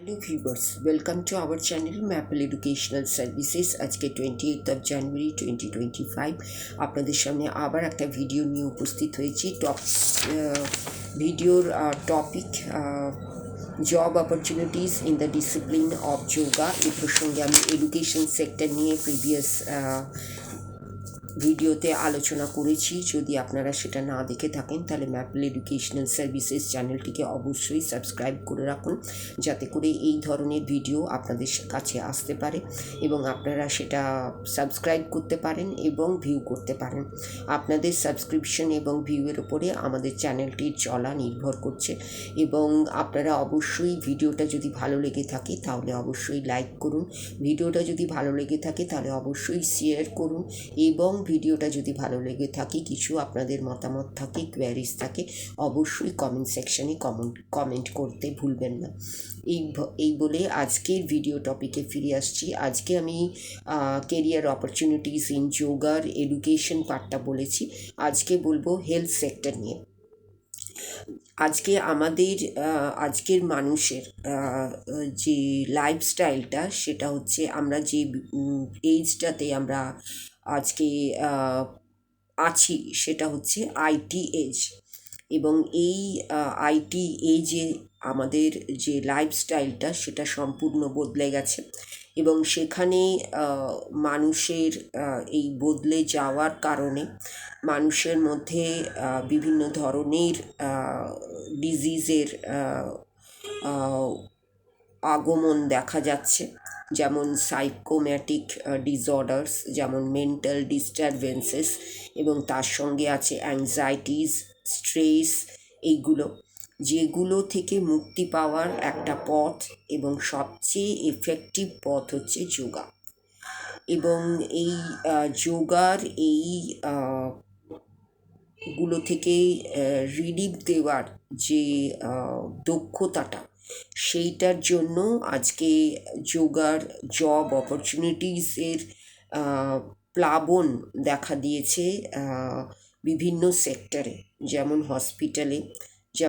Hello viewers, welcome to our channel maple educational services. আজকে 28 জানুয়ারি 2025 আপনাদের সামনে আবার একটা ভিডিও নিয়ে উপস্থিত হয়েছি। ভিডিওর topic job opportunities in the discipline of yoga. এই প্রসঙ্গে আমি এডুকেশন সেক্টর নিয়ে প্রিভিয়াস ভিডিওতে আলোচনা করেছি। যদি আপনারা সেটা না দেখে থাকেন তাহলে ম্যাপল এডুকেশনাল সার্ভিসেস চ্যানেলটিকে অবশ্যই সাবস্ক্রাইব করে রাখুন, যাতে করে এই ধরনের ভিডিও আপনাদের কাছে আসতে পারে এবং আপনারা সেটা সাবস্ক্রাইব করতে পারেন এবং ভিউ করতে পারেন। আপনাদের সাবস্ক্রিপশন এবং ভিউয়ের উপরে আমাদের চ্যানেলটির চলা নির্ভর করছে এবং আপনারা অবশ্যই ভিডিওটা যদি ভালো লেগে থাকে তাহলে অবশ্যই লাইক করুন, ভিডিওটা যদি ভালো লেগে থাকে তাহলে অবশ্যই শেয়ার করুন এবং ভিডিওটা যদি ভালো লেগে থাকে, কিছু আপনাদের মতামত থাকে, কোয়ারিজ থাকে, অবশ্যই কমেন্ট সেকশনে কমেন্ট করতে ভুলবেন না। এই বলে আজকের ভিডিও টপিকে ফিরে আসছি। আজকে আমি কেরিয়ার অপরচুনিটিস ইন যোগার এডুকেশন পার্টটা বলেছি, আজকে বলবো হেলথ সেক্টর নিয়ে। আজকের মানুষের যে লাইফস্টাইলটা, সেটা হচ্ছে আমরা যে এজটাতে আমরা আজকে আছি সেটা হচ্ছে আইটি এজ, এবং এই আইটি এজে আমাদের যে লাইফস্টাইলটা সেটা সম্পূর্ণ বদলে গেছে এবং সেখানে মানুষের এই বদলে যাওয়ার কারণে মানুষের মধ্যে বিভিন্ন ধরনের ডিজিজের আগমন দেখা যাচ্ছে, যেমন সাইকোম্যাটিক ডিসঅর্ডার্স, যেমন মেন্টাল ডিস্টারবেন্সেস, এবং তার সঙ্গে আছে অ্যাংজাইটিস, স্ট্রেস, এইগুলো, যেগুলো থেকে মুক্তি পাওয়ার একটা পথ এবং সবচেয়ে এফেক্টিভ পথ হচ্ছে যোগা। এবং এই যোগার এই গুলো থেকে রিলিফ দেওয়ার যে দক্ষতাটা, সেইটার জন্য আজকে যোগার জব অপরচুনিটিসের প্লাবন দেখা দিয়েছে বিভিন্ন সেক্টরে, যেমন হসপিটালে,